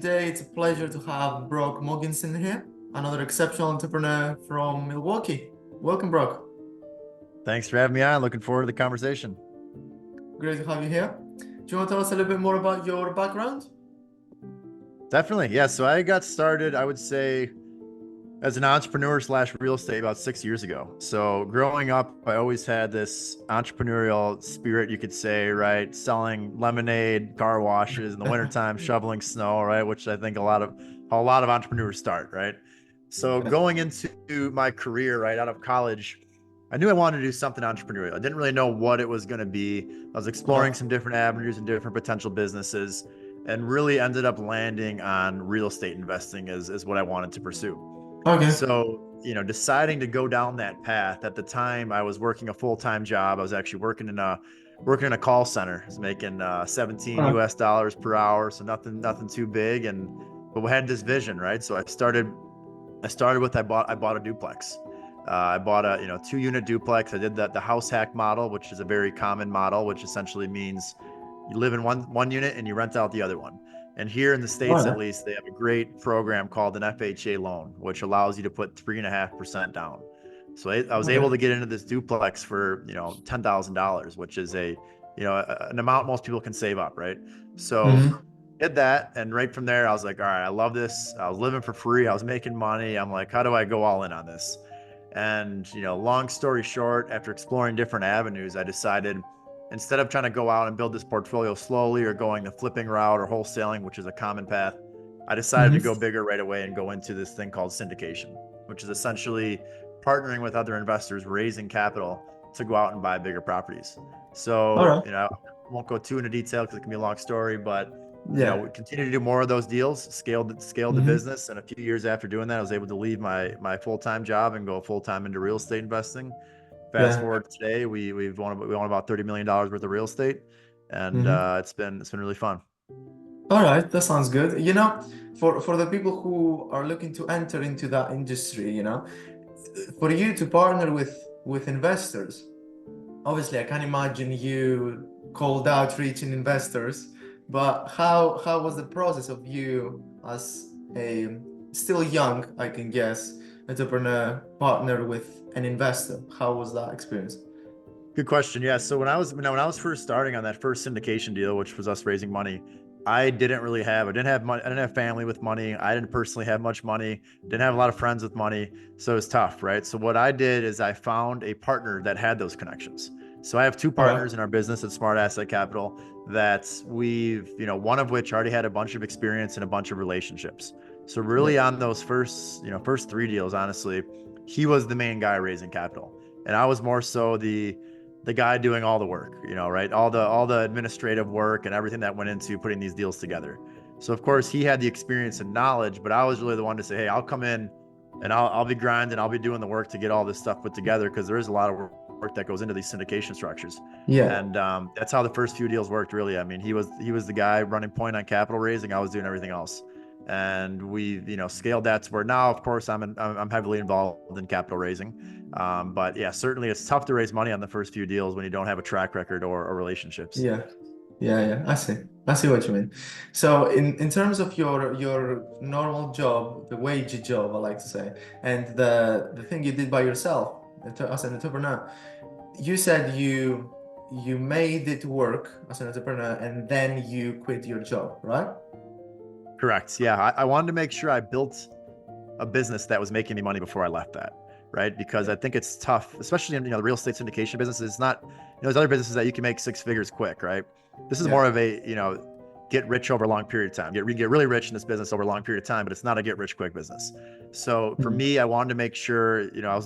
today it's a pleasure to have Brock Mogensen here, another exceptional entrepreneur from Milwaukee. Welcome, Brock. Thanks for having me on. Looking forward to the conversation. Great to have you here. Do you want to tell us a little bit more about your background? Definitely. Yeah. So I got started, I would say, as an entrepreneur / real estate about 6 years ago. So growing up, I always had this entrepreneurial spirit, you could say, right? Selling lemonade, car washes in the wintertime, shoveling snow, right? Which I think a lot of entrepreneurs start, right? So going into my career right out of college, I knew I wanted to do something entrepreneurial. I didn't really know what it was going to be. I was exploring some different avenues and different potential businesses, and really ended up landing on real estate investing as what I wanted to pursue. Okay. So, deciding to go down that path, at the time I was working a full-time job. I was actually working in a call center. I was making 17 US dollars per hour. So nothing too big. But we had this vision, right? So I bought a duplex. I bought a 2-unit duplex. I did the house hack model, which is a very common model, which essentially means you live in one unit and you rent out the other one. And here in the States, at least, they have a great program called an FHA loan, which allows you to put 3.5% down. So I was able to get into this duplex for, $10,000, which is an amount most people can save up, right? So did that. And right from there, I was like, all right, I love this. I was living for free. I was making money. I'm like, how do I go all in on this? And, long story short, after exploring different avenues, I decided, instead of trying to go out and build this portfolio slowly or going the flipping route or wholesaling, which is a common path, I decided to go bigger right away and go into this thing called syndication, which is essentially partnering with other investors, raising capital to go out and buy bigger properties. So, I won't go too into detail because it can be a long story, but we continue to do more of those deals, scaled the business. And a few years after doing that, I was able to leave my full-time job and go full-time into real estate investing. Fast forward to today, we won about $30 million worth of real estate, and it's been really fun. All right, that sounds good. For the people who are looking to enter into that industry, for you to partner with investors, obviously I can imagine you cold outreaching investors, but how was the process of you as a still young, I can guess, entrepreneur partner with an investor? How was that experience? Good question. Yeah. So when I was first starting on that first syndication deal, which was us raising money, I didn't have money. I didn't have family with money. I didn't personally have much money. Didn't have a lot of friends with money. So it was tough, right? So what I did is I found a partner that had those connections. So I have two partners in our business at Smart Asset Capital that one of which already had a bunch of experience and a bunch of relationships. So really on those first 3 deals, honestly, he was the main guy raising capital. And I was more so the guy doing all the work, right? All the administrative work and everything that went into putting these deals together. So of course he had the experience and knowledge, but I was really the one to say, hey, I'll come in and I'll be grinding. I'll be doing the work to get all this stuff put together, because there is a lot of work that goes into these syndication structures. And that's how the first few deals worked, really. I mean, he was the guy running point on capital raising. I was doing everything else. And we, scaled that to where now, of course, I'm heavily involved in capital raising. But yeah, certainly it's tough to raise money on the first few deals when you don't have a track record or relationships. Yeah. I see what you mean. So in terms of your normal job, the wage job, I like to say, and the thing you did by yourself as an entrepreneur, you said you made it work as an entrepreneur and then you quit your job, right? Correct. Yeah. I wanted to make sure I built a business that was making me money before I left that, right? Because I think it's tough, especially in the real estate syndication business. It's not, there's other businesses that you can make 6 figures quick, right? This is more of a, get rich over a long period of time. Get really rich in this business over a long period of time, but it's not a get rich quick business. So for me, I wanted to make sure, I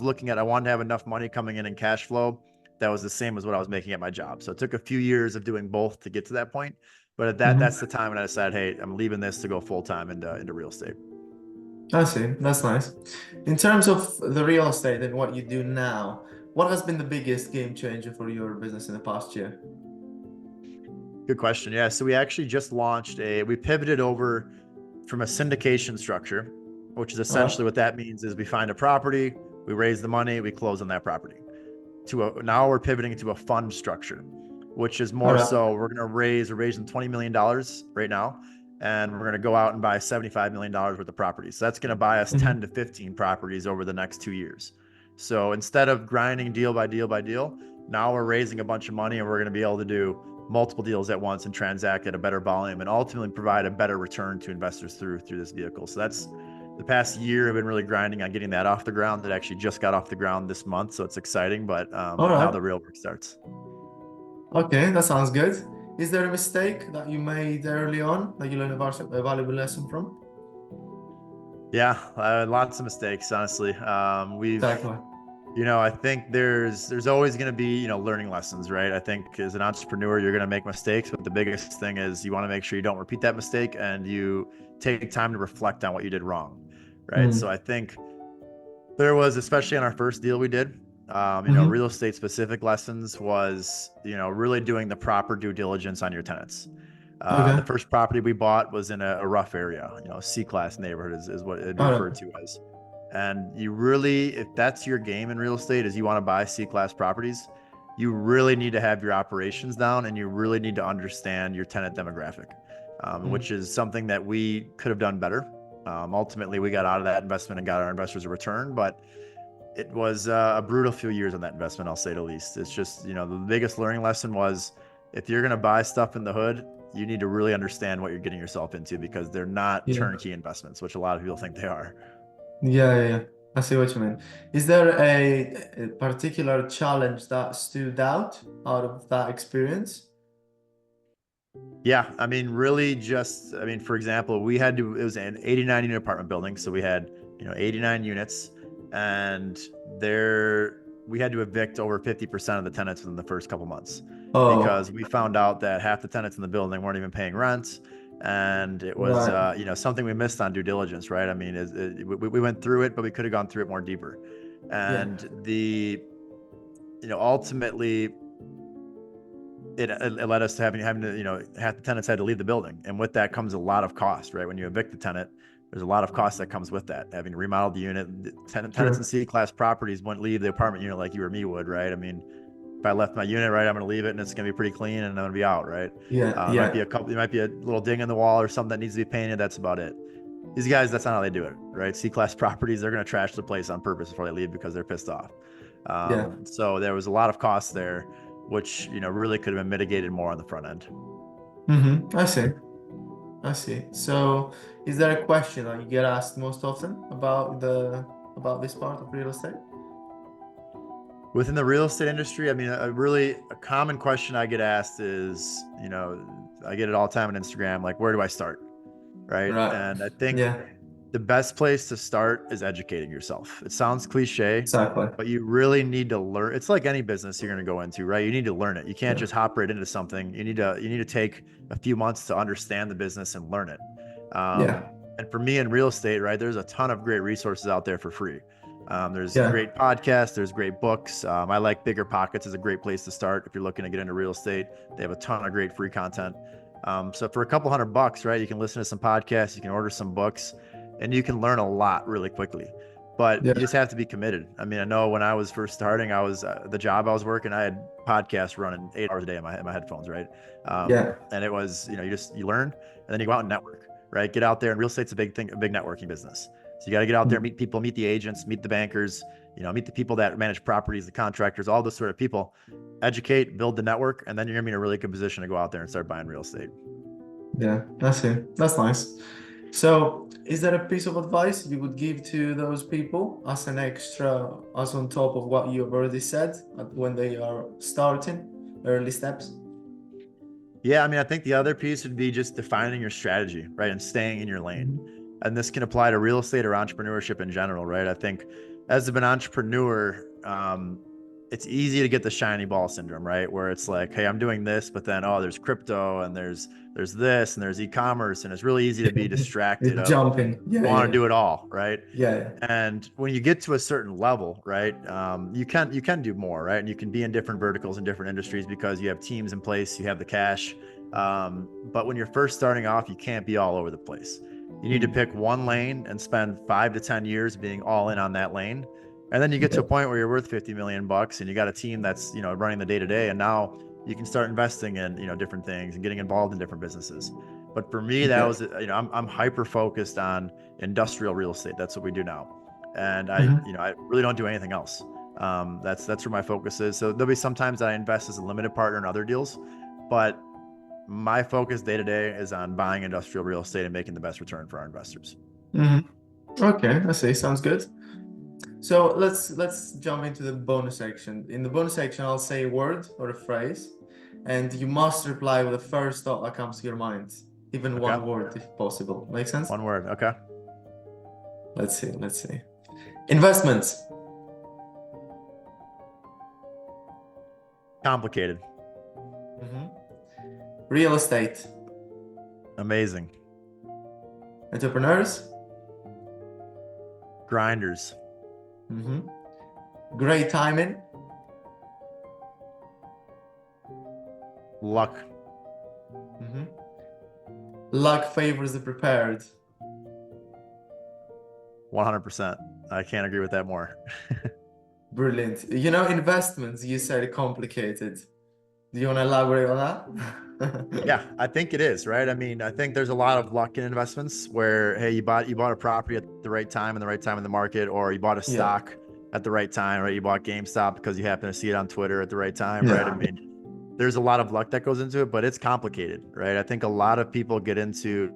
wanted to have enough money coming in cash flow that was the same as what I was making at my job. So it took a few years of doing both to get to that point. But at that's the time when I decided, hey, I'm leaving this to go full-time into real estate. I see. That's nice. In terms of the real estate and what you do now, what has been the biggest game changer for your business in the past year? Good question. Yeah. So we actually just we pivoted over from a syndication structure, which is essentially what that means is we find a property, we raise the money, we close on that property. Now we're pivoting to a fund structure, which is more so we're raising $20 million right now. and we're going to go out and buy $75 million worth of properties. So that's going to buy us 10 to 15 properties over the next 2 years. So instead of grinding deal by deal by deal, now we're raising a bunch of money and we're going to be able to do multiple deals at once and transact at a better volume and ultimately provide a better return to investors through this vehicle. So that's the past year. I've been really grinding on getting that off the ground. That actually just got off the ground this month. So it's exciting, but All right. now the real work starts. Okay, that sounds good. Is there a mistake that you made early on that you learned a valuable lesson from? Yeah, lots of mistakes, honestly. Exactly. I think there's always going to be, learning lessons, right? I think as an entrepreneur, you're going to make mistakes, but the biggest thing is you want to make sure you don't repeat that mistake and you take time to reflect on what you did wrong, right? So I think there was, especially on our first deal we did, real estate specific lessons was, really doing the proper due diligence on your tenants. The first property we bought was in a rough area, C-class neighborhood is what it'd be referred to as. And you really, if that's your game in real estate, is you want to buy C-class properties, you really need to have your operations down and you really need to understand your tenant demographic, which is something that we could have done better. Ultimately, we got out of that investment and got our investors a return, but it was a brutal few years on that investment, I'll say the least. It's just, the biggest learning lesson was if you're going to buy stuff in the hood, you need to really understand what you're getting yourself into because they're not turnkey investments, which a lot of people think they are. Yeah. I see what you mean. Is there a particular challenge that stood out of that experience? Yeah, really for example, it was an 89 unit apartment building. So we had, 89 units and we had to evict over 50% of the tenants within the first couple months because we found out that half the tenants in the building weren't even paying rent. And it was, something we missed on due diligence, right? We went through it, but we could have gone through it more deeper. And ultimately it led us to having to, half the tenants had to leave the building. And with that comes a lot of cost, right? When you evict the tenant, there's a lot of cost that comes with that. Having to remodel the unit, tenants in C-class properties wouldn't leave the apartment unit like you or me would, right? If I left my unit, right, I'm going to leave it and it's going to be pretty clean and I'm going to be out, right? There might be a little ding in the wall or something that needs to be painted. That's about it. These guys, that's not how they do it, right? C-class properties, they're going to trash the place on purpose before they leave because they're pissed off. So there was a lot of costs there, which, really could have been mitigated more on the front end. I see. So is there a question that you get asked most often about this part of real estate? Within the real estate industry, a common question I get asked is, I get it all the time on Instagram, like, where do I start? Right. And I think the best place to start is educating yourself. It sounds cliche, but you really need to learn. It's like any business you're going to go into, right? You need to learn it. You can't just hop right into something. You need to take a few months to understand the business and learn it. And for me in real estate, right, there's a ton of great resources out there for free. There's great podcasts, there's great books. I like Bigger Pockets is a great place to start if you're looking to get into real estate. They have a ton of great free content. So for a couple $100, right, you can listen to some podcasts, you can order some books, and you can learn a lot really quickly. But you just have to be committed. I know when I was first starting, I was the job I was working, I had podcasts running 8 hours a day in my headphones, right? And it was, you learn and then you go out and network, right? Get out there, and real estate's a big networking business. So you got to get out there, meet people, meet the agents, meet the bankers, meet the people that manage properties, the contractors, all those sort of people, educate, build the network, and then you're gonna be in a really good position to go out there and start buying real estate. Yeah, that's it. That's nice. So is there a piece of advice you would give to those people as an extra, as on top of what you've already said when they are starting early steps? Yeah, I think the other piece would be just defining your strategy, right? And staying in your lane. And this can apply to real estate or entrepreneurship in general, right? I think as an entrepreneur, it's easy to get the shiny ball syndrome, right? Where it's like, hey, I'm doing this, but then, there's crypto and there's this and there's e-commerce, and it's really easy to be distracted. Jumping. You want to do it all, right? Yeah. And when you get to a certain level, right, you can do more, right? And you can be in different verticals and different industries because you have teams in place, you have the cash. But when you're first starting off, you can't be all over the place. You need to pick one lane and spend 5 to 10 years being all in on that lane. And then you get to a point where you're worth $50 million and you got a team that's, running the day to day. And now you can start investing in, different things and getting involved in different businesses. But for me, that was, I'm hyper focused on industrial real estate. That's what we do now. And I really don't do anything else. That's where my focus is. So there'll be sometimes that I invest as a limited partner in other deals, but my focus day to day is on buying industrial real estate and making the best return for our investors. Okay, I see. Sounds good. So let's jump into the bonus section. In the bonus section, I'll say a word or a phrase, and you must reply with the first thought that comes to your mind, even one word if possible. Make sense? One word. Okay. Let's see. Investments. Complicated. Real estate. Amazing. Entrepreneurs. Grinders. Great timing. Luck. Luck favors the prepared. 100%. I can't agree with that more. Brilliant. Investments, you said complicated. Do you want to elaborate on that? Yeah, I think it is, right? I mean, I think there's a lot of luck in investments where, hey, you bought a property at the right time in the market, or you bought a stock at the right time, right? You bought GameStop because you happen to see it on Twitter at the right time, right? I mean, there's a lot of luck that goes into it, but it's complicated, right? I think a lot of people get into,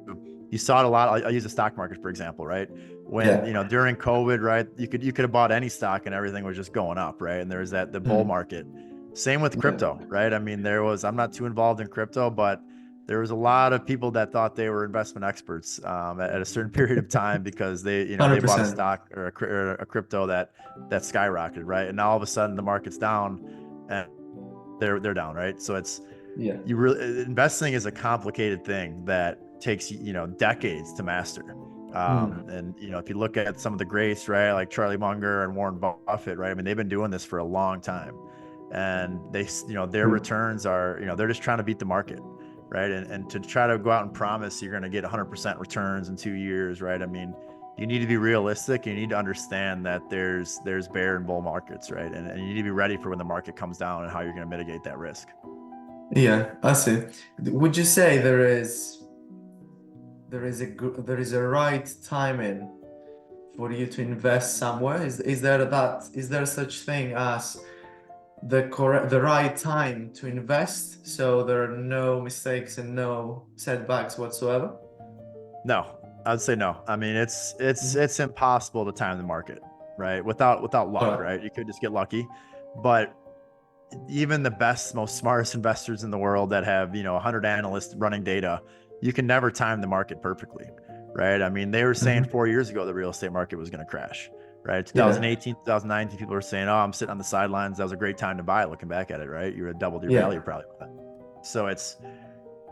you saw it a lot. I'll use the stock market, for example, right? When, during COVID, right? You could have bought any stock and everything was just going up, right? And there's the bull market. Same with crypto, right? I mean, I'm not too involved in crypto, but there was a lot of people that thought they were investment experts at a certain period of time because they bought a stock or a crypto that skyrocketed, right? And now all of a sudden the market's down and they're down, right? So it's investing is a complicated thing that takes decades to master. And if you look at some of the greats, right, like Charlie Munger and Warren Buffett, right? I mean, they've been doing this for a long time. And they, their returns are, they're just trying to beat the market, right? And to try to go out and promise you're going to get 100% returns in 2 years, right? I mean, you need to be realistic. You need to understand that there's bear and bull markets, right? And you need to be ready for when the market comes down and how you're going to mitigate that risk. Yeah, I see. Would you say there is a right timing for you to invest somewhere? Is there such thing as the right time to invest, so there are no mistakes and no setbacks whatsoever? No, I'd say no. I mean, it's impossible to time the market, right? Without luck, right? You could just get lucky, but even the best, most smartest investors in the world that have 100 analysts running data, you can never time the market perfectly, right? I mean, they were saying 4 years ago the real estate market was going to crash. Right, 2018, 2019, people were saying, "Oh, I'm sitting on the sidelines. That was a great time to buy." Looking back at it, right, you would have doubled your value probably with that. So it's,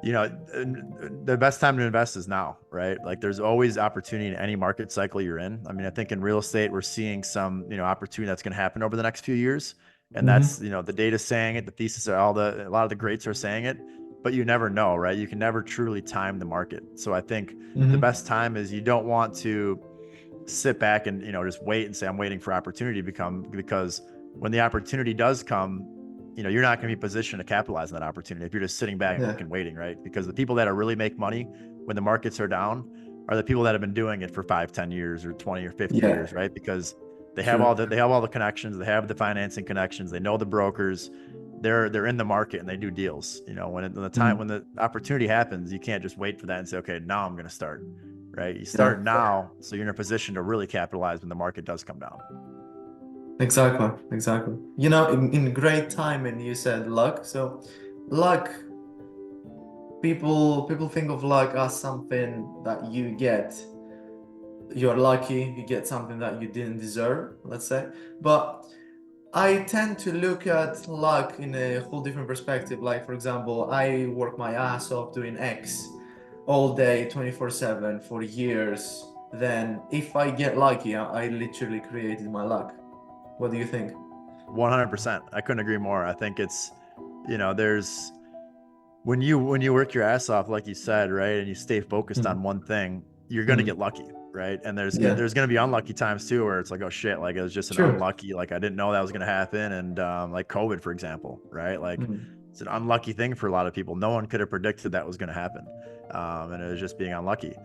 the best time to invest is now, right? Like, there's always opportunity in any market cycle you're in. I mean, I think in real estate we're seeing some, opportunity that's going to happen over the next few years, and that's, the data's saying it, the thesis are a lot of the greats are saying it, but you never know, right? You can never truly time the market. So I think the best time is, you don't want to sit back and just wait and say I'm waiting for opportunity because when the opportunity does come, you're not going to be positioned to capitalize on that opportunity if you're just sitting back and waiting, right? Because the people that really make money when the markets are down are the people that have been doing it for 5-10 years or 20 or 50 years, right? Because they have all the connections, they have the financing connections, they know the brokers, they're in the market and they do deals. When the opportunity happens, you can't just wait for that and say, okay, now I'm going to start. Right, you start now, so you're in a position to really capitalize when the market does come down. Exactly. In great timing, you said luck. So luck, people think of luck as something that you get. You're lucky, you get something that you didn't deserve, let's say. But I tend to look at luck in a whole different perspective. Like, for example, I work my ass off doing X all day, 24/7 for years. Then if I get lucky, I literally created my luck. What do you think? 100%. I couldn't agree more. I think it's, there's, when you work your ass off, like you said, right, and you stay focused on one thing, you're going to get lucky, right? And there's going to be unlucky times too, where it's like, oh shit, like it was just an unlucky, like I didn't know that was going to happen. And like COVID, for example, right? Like it's an unlucky thing for a lot of people. No one could have predicted that was going to happen. And it was just being unlucky.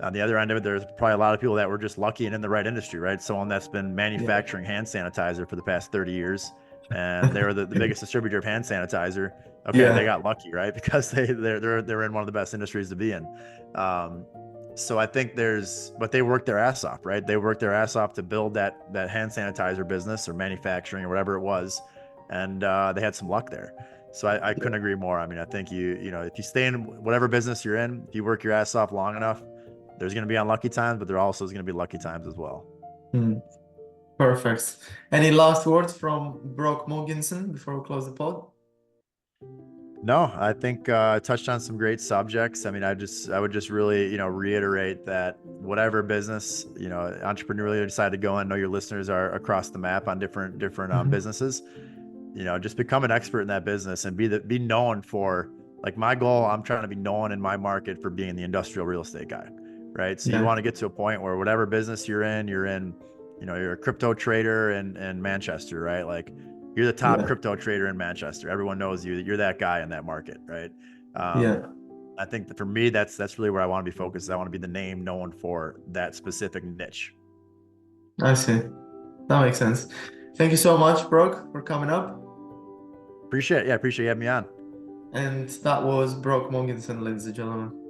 On the other end of it, there's probably a lot of people that were just lucky and in the right industry, right? Someone that's been manufacturing hand sanitizer for the past 30 years, and they were the biggest distributor of hand sanitizer. Okay, they got lucky, right? Because they're in one of the best industries to be in. So I think but they worked their ass off, right? They worked their ass off to build that hand sanitizer business or manufacturing or whatever it was, and they had some luck there. So I couldn't agree more. I mean, I think if you stay in whatever business you're in, if you work your ass off long enough, there's going to be unlucky times, but there also is going to be lucky times as well. Perfect. Any last words from Brock Mogensen before we close the pod? No, I think I touched on some great subjects. I mean, I would just really, reiterate that whatever business, entrepreneurially you decide to go in, know your listeners are across the map on different businesses, just become an expert in that business and be known for, like, my goal, I'm trying to be known in my market for being the industrial real estate guy, right? So you want to get to a point where whatever business you're in, you're a crypto trader in Manchester, right? Like, you're the top crypto trader in Manchester. Everyone knows you. You're that guy in that market, right? I think that for me, that's really where I want to be focused. I want to be the name known for that specific niche. I see. That makes sense. Thank you so much, Brock, for coming up. Appreciate it. Yeah, appreciate you having me on. And that was Brock Mogensen, ladies and gentlemen.